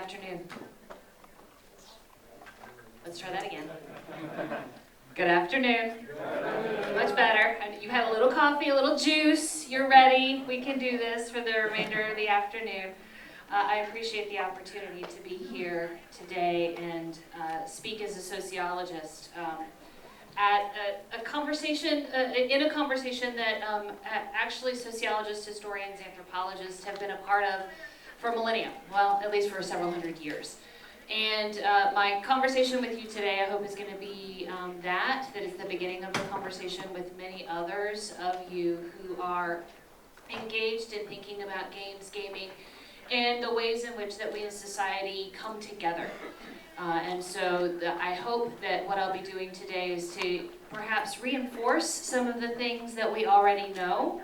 afternoon. Let's try that again. Good afternoon. Much better. You had a little coffee, a little juice. You're ready. We can do this for the remainder of the afternoon. I appreciate the opportunity to be here today and speak as a sociologist at a conversation, in a conversation that actually sociologists, historians, anthropologists have been a part of for millennia, well, at least for several hundred years. And my conversation with you today, I hope, is going to be that is the beginning of the conversation with many others of you who are engaged in thinking about games, gaming, and the ways in which that we as society come together. And so I hope that what I'll be doing today is to perhaps reinforce some of the things that we already know,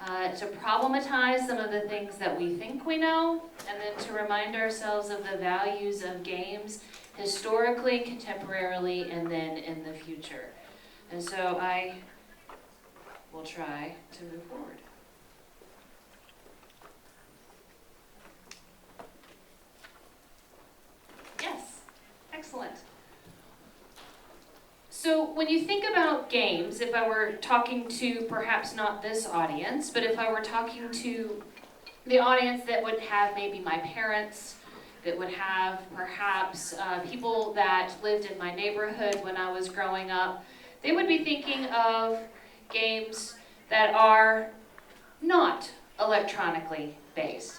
to problematize some of the things that we think we know, and then to remind ourselves of the values of games historically, contemporarily, and then in the future. And so I will try to move forward. Yes, excellent. So when you think about games, if I were talking to perhaps not this audience, but if I were talking to the audience that would have maybe my parents, that would have perhaps people that lived in my neighborhood when I was growing up, they would be thinking of games that are not electronically based.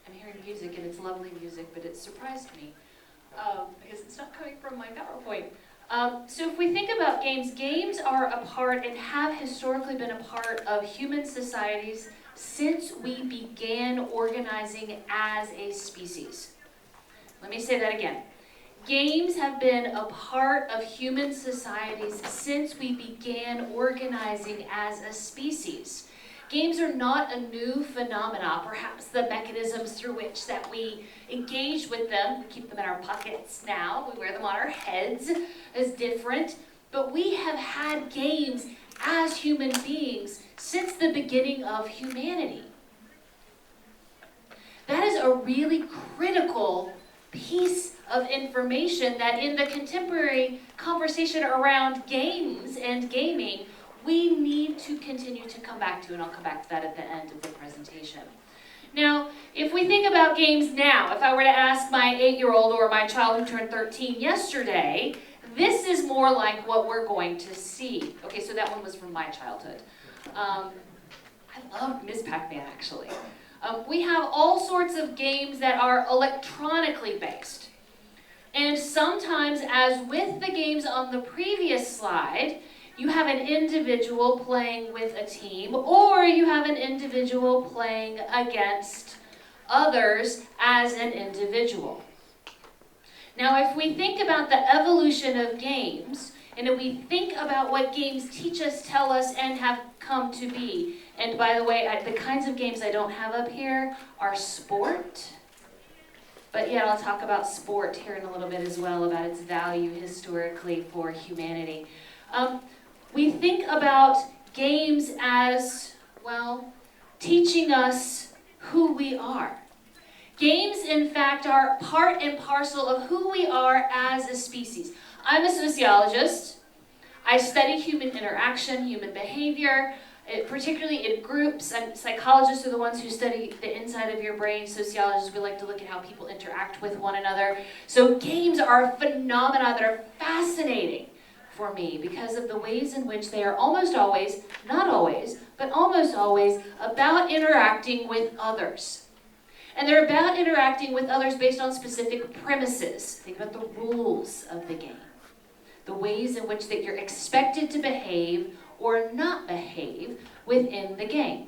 I'm hearing music, and it's lovely music, but it surprised me. Because it's not coming from my PowerPoint. So if we think about games, games are a part and have historically been a part of human societies since we began organizing as a species. Let me say that again. Games have been a part of human societies since we began organizing as a species. Games are not a new phenomena. Perhaps the mechanisms through which that we engage with them, we keep them in our pockets now, we wear them on our heads, is different. But we have had games as human beings since the beginning of humanity. That is a really critical piece of information that in the contemporary conversation around games and gaming, we need to continue to come back to, and I'll come back to that at the end of the presentation. Now, if we think about games now, if I were to ask my 8-year-old or my child who turned 13 yesterday, this is more like what we're going to see. Okay, so that one was from my childhood. I loved Ms. Pac-Man, actually. We have all sorts of games that are electronically based. And sometimes, as with the games on the previous slide, you have an individual playing with a team, or you have an individual playing against others as an individual. Now, if we think about the evolution of games, and if we think about what games teach us, tell us, and have come to be, and by the way, the kinds of games I don't have up here are sport, but yeah, I'll talk about sport here in a little bit as well, about its value historically for humanity. We think about games as, well, teaching us who we are. Games, in fact, are part and parcel of who we are as a species. I'm a sociologist. I study human interaction, human behavior, particularly in groups. And psychologists are the ones who study the inside of your brain. Sociologists, we like to look at how people interact with one another. So games are a phenomena that are fascinating for me because of the ways in which they are almost always, not always, but almost always about interacting with others. And they're about interacting with others based on specific premises. Think about the rules of the game, the ways in which that you're expected to behave or not behave within the game.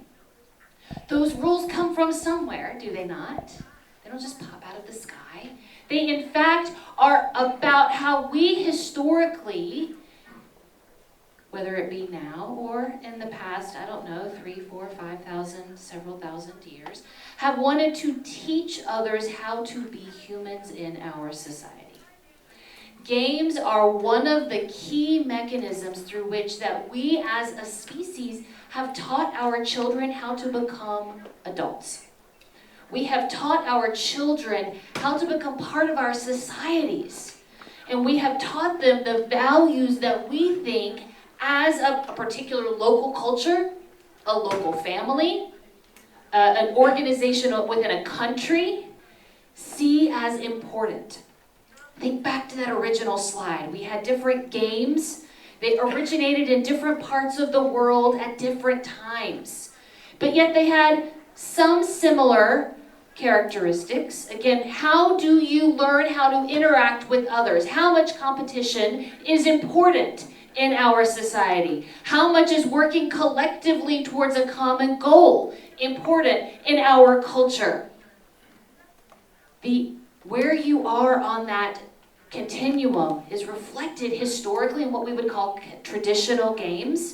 Those rules come from somewhere, do they not? They don't just pop out of the sky. They, in fact, are about how we historically, whether it be now or in the past, I don't know, 3, 4, 5,000, several thousand years, have wanted to teach others how to be humans in our society. Games are one of the key mechanisms through which that we as a species have taught our children how to become adults. We have taught our children how to become part of our societies. And we have taught them the values that we think as a particular local culture, a local family, an organization within a country, see as important. Think back to that original slide. We had different games. They originated in different parts of the world at different times. But yet they had some similar characteristics. Again, how do you learn how to interact with others? How much competition is important in our society? How much is working collectively towards a common goal important in our culture? Where you are on that continuum is reflected historically in what we would call traditional games.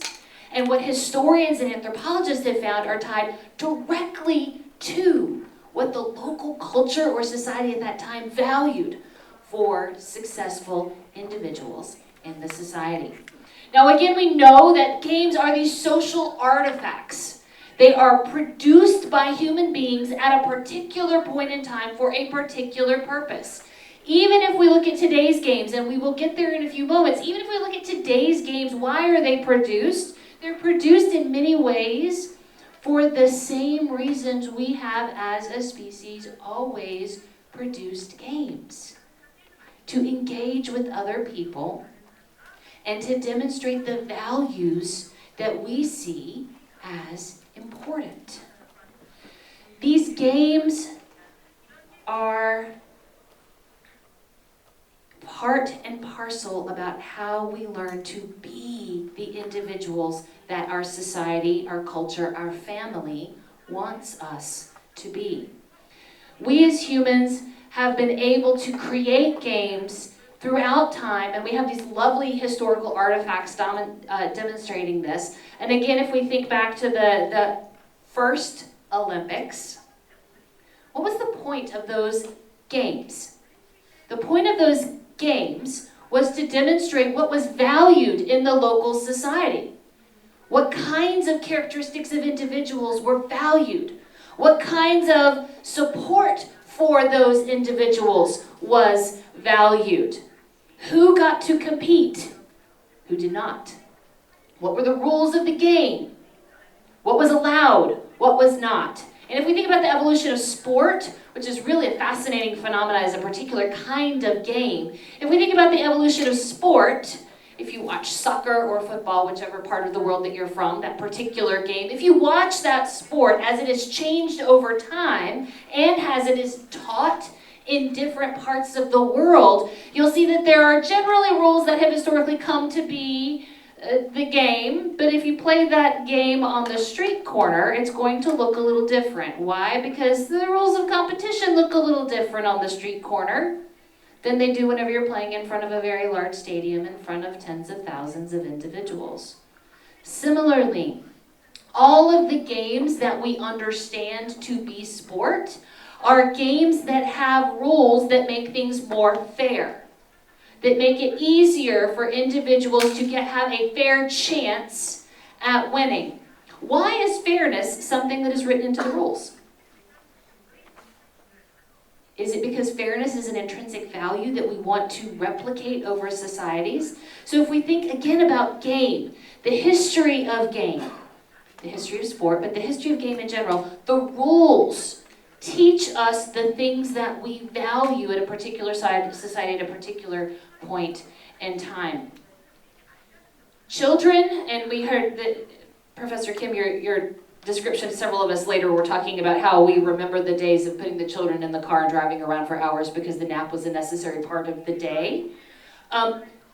And what historians and anthropologists have found are tied directly to what the local culture or society at that time valued for successful individuals in the society. Now again, we know that games are these social artifacts. They are produced by human beings at a particular point in time for a particular purpose. Even if we look at today's games, and we will get there in a few moments, even if we look at today's games, why are they produced? They're produced in many ways for the same reasons we have as a species always produced games. To engage with other people and to demonstrate the values that we see as important. These games are part and parcel about how we learn to be the individuals that our society, our culture, our family wants us to be. We as humans have been able to create games throughout time, and we have these lovely historical artifacts demonstrating this. And again, if we think back to the first Olympics, what was the point of those games? The point of those games was to demonstrate what was valued in the local society. What kinds of characteristics of individuals were valued? What kinds of support for those individuals was valued? Who got to compete? Who did not? What were the rules of the game? What was allowed? What was not? And if we think about the evolution of sport, which is really a fascinating phenomenon as a particular kind of game, if we think about the evolution of sport, if you watch soccer or football, whichever part of the world that you're from, that particular game, if you watch that sport as it has changed over time and as it is taught in different parts of the world, you'll see that there are generally rules that have historically come to be the game, but if you play that game on the street corner, it's going to look a little different. Why? Because the rules of competition look a little different on the street corner than they do whenever you're playing in front of a very large stadium in front of tens of thousands of individuals. Similarly, all of the games that we understand to be sport are games that have rules that make things more fair, that make it easier for individuals to have a fair chance at winning. Why is fairness something that is written into the rules? Is it because fairness is an intrinsic value that we want to replicate over societies? So if we think again about game, the history of game, the history of sport, but the history of game in general, the rules teach us the things that we value at a particular society at a particular point in time. Children, and we heard that Professor Kim, your description, several of us later were talking about how we remember the days of putting the children in the car and driving around for hours because the nap was a necessary part of the day.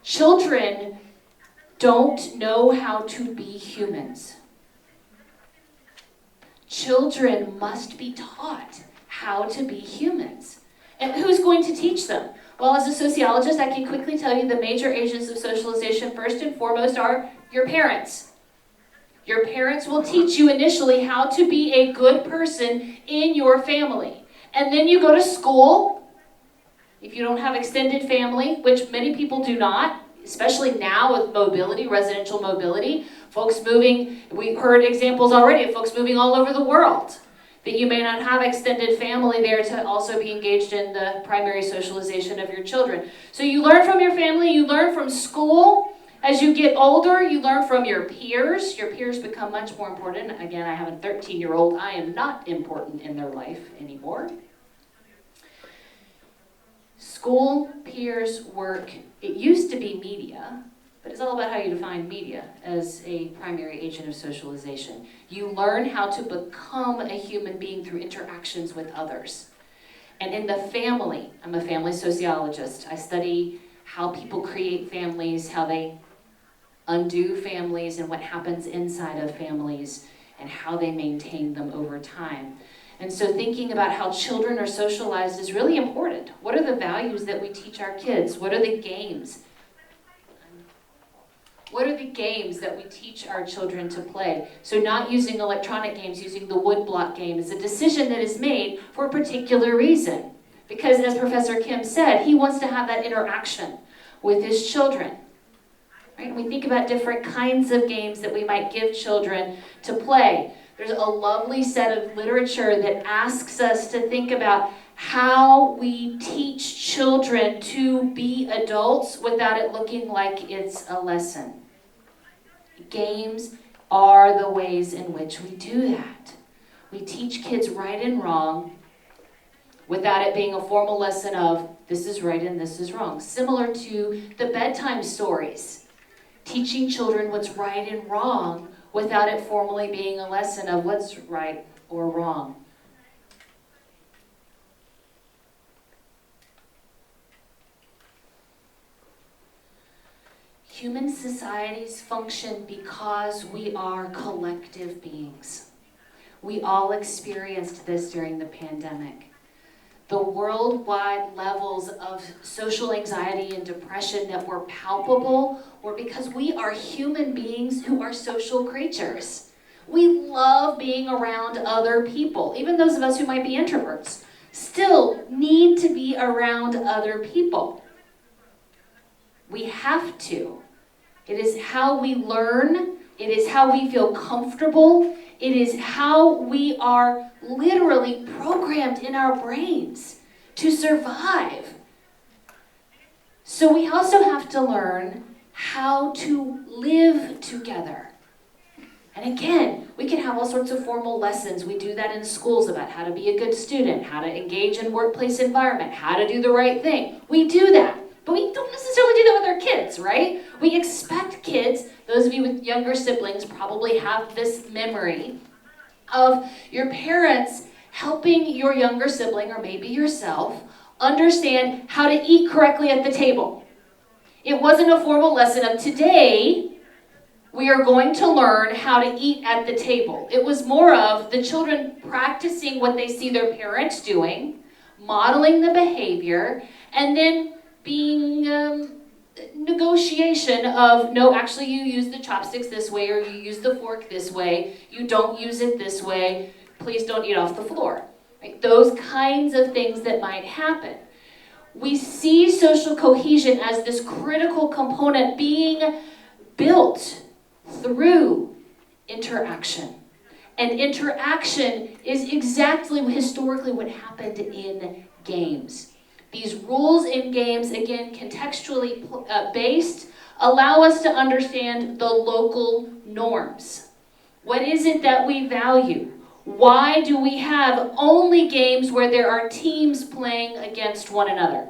Children don't know how to be humans. Children must be taught how to be humans. And who's going to teach them? Well, as a sociologist, I can quickly tell you the major agents of socialization, first and foremost, are your parents. Your parents will teach you initially how to be a good person in your family. And then you go to school, if you don't have extended family, which many people do not, especially now with mobility, residential mobility, folks moving, we've heard examples already of folks moving all over the world. that you may not have extended family there to also be engaged in the primary socialization of your children. So you learn from your family, you learn from school. As you get older, you learn from your peers. Your peers become much more important. Again, I have a 13-year-old. I am not important in their life anymore. School, peers, work. It used to be media, but it's all about how you define media as a primary agent of socialization. You learn how to become a human being through interactions with others. And in the family, I'm a family sociologist. I study how people create families, how they undo families, and what happens inside of families, and how they maintain them over time. And so thinking about how children are socialized is really important. What are the values that we teach our kids? What are the games? What are the games that we teach our children to play? So not using electronic games, using the wood block game is a decision that is made for a particular reason. Because as Professor Kim said, he wants to have that interaction with his children. Right? We think about different kinds of games that we might give children to play. There's a lovely set of literature that asks us to think about how we teach children to be adults without it looking like it's a lesson. Games are the ways in which we do that. We teach kids right and wrong without it being a formal lesson of this is right and this is wrong. Similar to the bedtime stories. Teaching children what's right and wrong without it formally being a lesson of what's right or wrong. Human societies function because we are collective beings. We all experienced this during the pandemic. The worldwide levels of social anxiety and depression that were palpable were because we are human beings who are social creatures. We love being around other people. Even those of us who might be introverts still need to be around other people. We have to. It is how we learn. It is how we feel comfortable. It is how we are literally programmed in our brains to survive. So we also have to learn how to live together. And again, we can have all sorts of formal lessons. We do that in schools about how to be a good student, how to engage in workplace environment, how to do the right thing. We do that. But we don't necessarily do that with our kids, right? We expect kids, those of you with younger siblings probably have this memory of your parents helping your younger sibling, or maybe yourself, understand how to eat correctly at the table. It wasn't a formal lesson of today, we are going to learn how to eat at the table. It was more of the children practicing what they see their parents doing, modeling the behavior, and then being negotiation of, no, actually you use the chopsticks this way, or you use the fork this way, you don't use it this way, please don't eat off the floor. Right? Those kinds of things that might happen. We see social cohesion as this critical component being built through interaction. And interaction is exactly historically what happened in games. These rules in games, again, contextually based, allow us to understand the local norms. What is it that we value? Why do we have only games where there are teams playing against one another?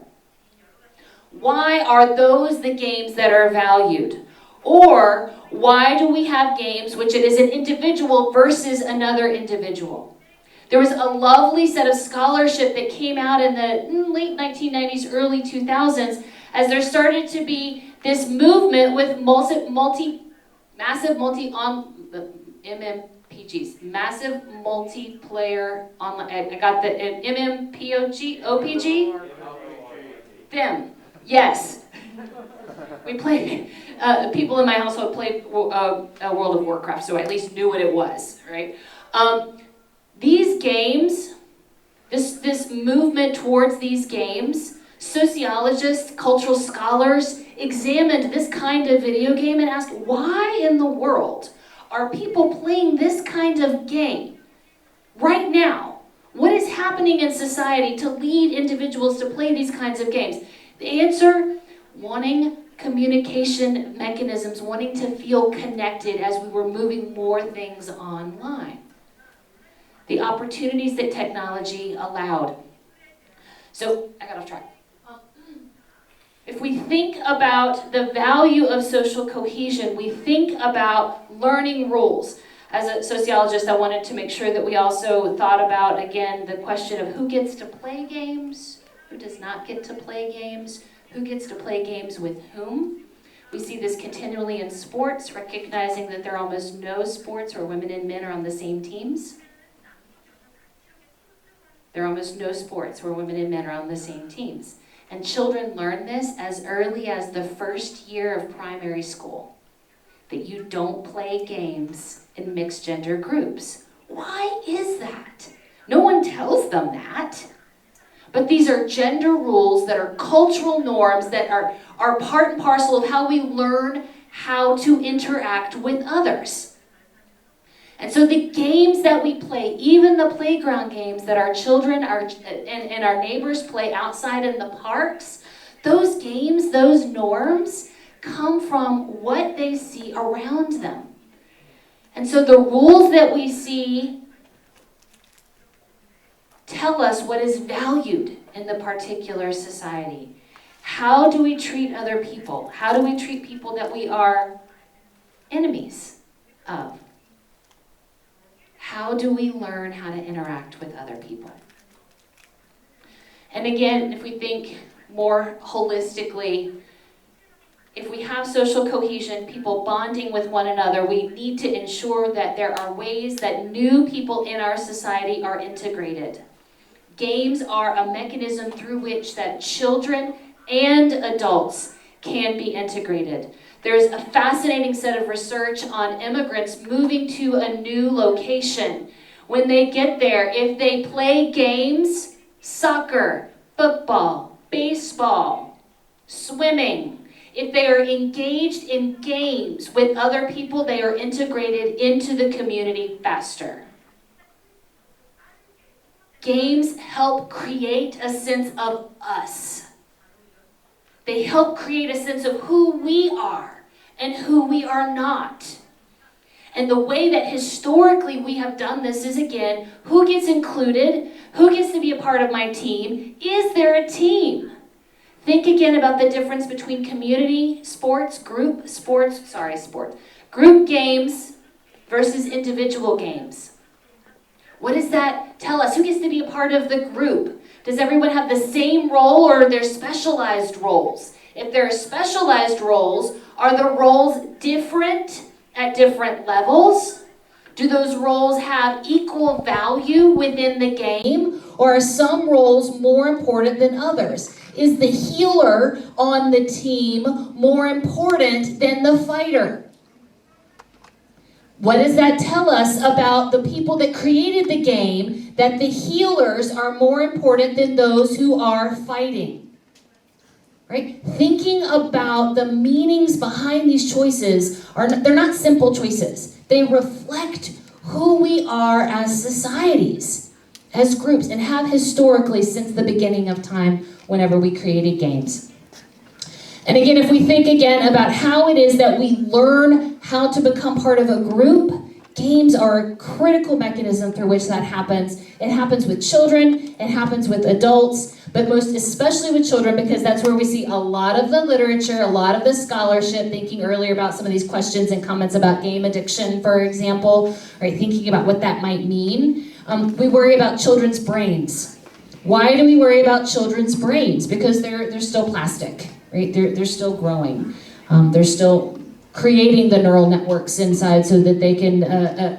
Why are those the games that are valued? Or why do we have games which it is an individual versus another individual? There was a lovely set of scholarship that came out in the late 1990s, early 2000s, as there started to be this movement with massive multiplayer online. I got the OPG? Them, yes. We played, people in my household played World of Warcraft, so I at least knew what it was, right? These games, this movement towards these games, sociologists, cultural scholars examined this kind of video game and asked, why in the world are people playing this kind of game right now? What is happening in society to lead individuals to play these kinds of games? The answer, wanting communication mechanisms, wanting to feel connected as we were moving more things online. The opportunities that technology allowed. So, I got off track. If we think about the value of social cohesion, we think about learning rules. As a sociologist, I wanted to make sure that we also thought about, again, the question of who gets to play games, who does not get to play games, who gets to play games with whom. We see this continually in sports, recognizing that there are almost no sports where women and men are on the same teams. There are almost no sports where women and men are on the same teams. And children learn this as early as the first year of primary school, that you don't play games in mixed gender groups. Why is that? No one tells them that. But these are gender rules that are cultural norms that are part and parcel of how we learn how to interact with others. And so the games that we play, even the playground games that our children and our neighbors play outside in the parks, those games, those norms, come from what they see around them. And so the rules that we see tell us what is valued in the particular society. How do we treat other people? How do we treat people that we are enemies of? How do we learn how to interact with other people? And again, if we think more holistically, if we have social cohesion, people bonding with one another, we need to ensure that there are ways that new people in our society are integrated. Games are a mechanism through which that children and adults can be integrated. There's a fascinating set of research on immigrants moving to a new location. When they get there, if they play games, soccer, football, baseball, swimming, if they are engaged in games with other people, they are integrated into the community faster. Games help create a sense of us. They help create a sense of who we are and who we are not. And the way that historically we have done this is, again, who gets included? Who gets to be a part of my team? Is there a team? Think again about the difference between community sports, group games versus individual games. What does that tell us? Who gets to be a part of the group? Does everyone have the same role, or are there specialized roles? If there are specialized roles, are the roles different at different levels? Do those roles have equal value within the game, or are some roles more important than others? Is the healer on the team more important than the fighter? What does that tell us about the people that created the game, that the healers are more important than those who are fighting? Right? Thinking about the meanings behind these choices, they're not simple choices. They reflect who we are as societies, as groups, and have historically since the beginning of time whenever we created games. And again, if we think again about how it is that we learn how to become part of a group, games are a critical mechanism through which that happens. It happens with children, it happens with adults, but most especially with children, because that's where we see a lot of the literature, a lot of the scholarship, thinking earlier about some of these questions and comments about game addiction, for example, right, thinking about what that might mean. We worry about children's brains. Why do we worry about children's brains? Because they're still plastic, right? They're still growing. They're still creating the neural networks inside so that they can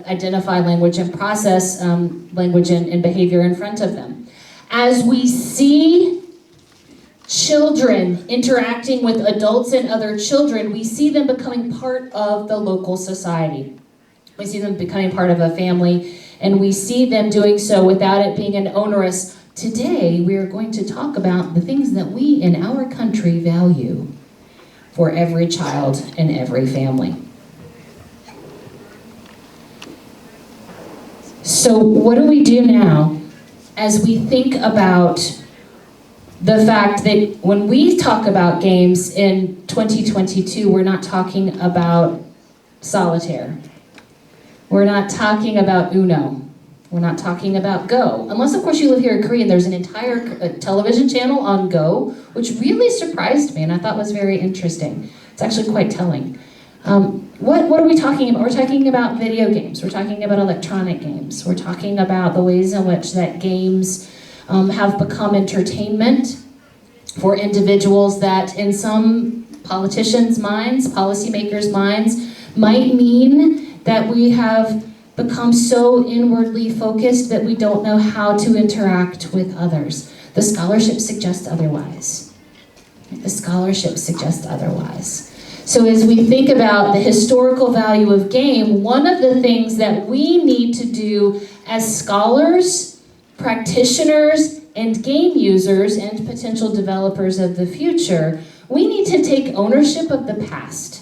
identify language and process language and behavior in front of them. As we see children interacting with adults and other children, we see them becoming part of the local society. We see them becoming part of a family, and we see them doing so without it being an onerous. Today, we are going to talk about the things that we in our country value for every child and every family. So what do we do now as we think about the fact that when we talk about games in 2022, we're not talking about solitaire. We're not talking about Uno. We're not talking about Go. Unless, of course, you live here in Korea and there's an entire television channel on Go, which really surprised me and I thought was very interesting. It's actually quite telling. What are we talking about? We're talking about video games. We're talking about electronic games. We're talking about the ways in which that games have become entertainment for individuals that in some politicians' minds, policymakers' minds, might mean that we have become so inwardly focused that we don't know how to interact with others. The scholarship suggests otherwise. The scholarship suggests otherwise. So as we think about the historical value of game, one of the things that we need to do as scholars, practitioners, and game users and potential developers of the future, we need to take ownership of the past.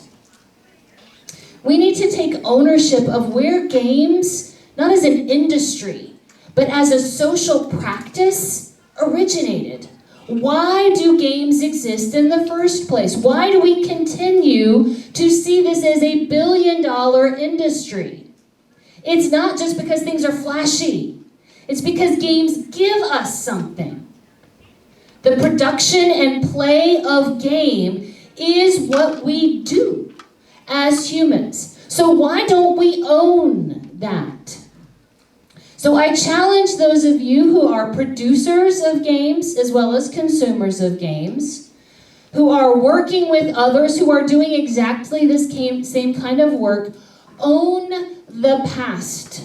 We need to take ownership of where games, not as an industry, but as a social practice, originated. Why do games exist in the first place? Why do we continue to see this as a billion-dollar industry? It's not just because things are flashy. It's because games give us something. The production and play of game is what we do as humans. So why don't we own that? So I challenge those of you who are producers of games as well as consumers of games, who are working with others who are doing exactly this same kind of work, own the past.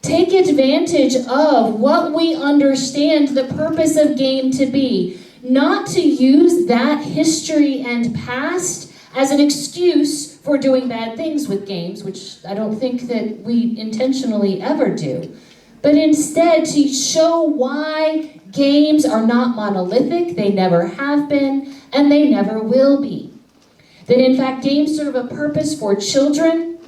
Take advantage of what we understand the purpose of game to be, not to use that history and past as an excuse for doing bad things with games, which I don't think that we intentionally ever do, but instead to show why games are not monolithic, they never have been, and they never will be. That in fact games serve a purpose for children.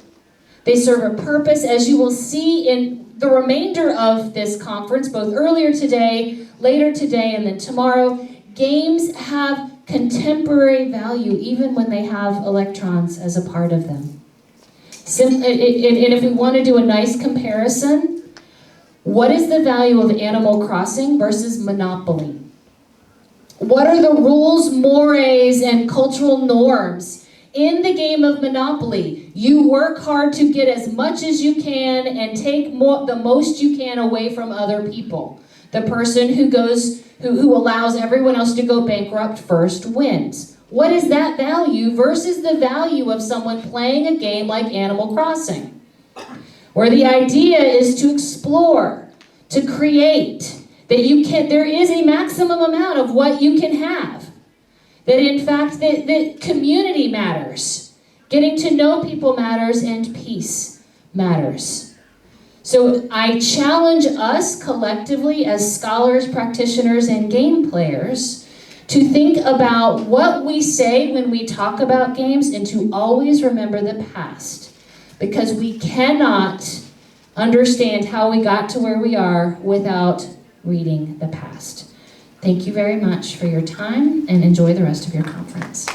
They serve a purpose, as you will see in the remainder of this conference, both earlier today, later today, and then tomorrow. Games have contemporary value even when they have electrons as a part of them. And if we want to do a nice comparison, what is the value of Animal Crossing versus Monopoly? What are the rules, mores, and cultural norms in the game of Monopoly? You work hard to get as much as you can and take the most you can away from other people. The person who allows everyone else to go bankrupt first wins. What is that value versus the value of someone playing a game like Animal Crossing, where the idea is to explore, to create, that there is a maximum amount of what you can have. That in fact, that community matters. Getting to know people matters, and peace matters. So I challenge us collectively as scholars, practitioners, and game players to think about what we say when we talk about games and to always remember the past. Because we cannot understand how we got to where we are without reading the past. Thank you very much for your time and enjoy the rest of your conference.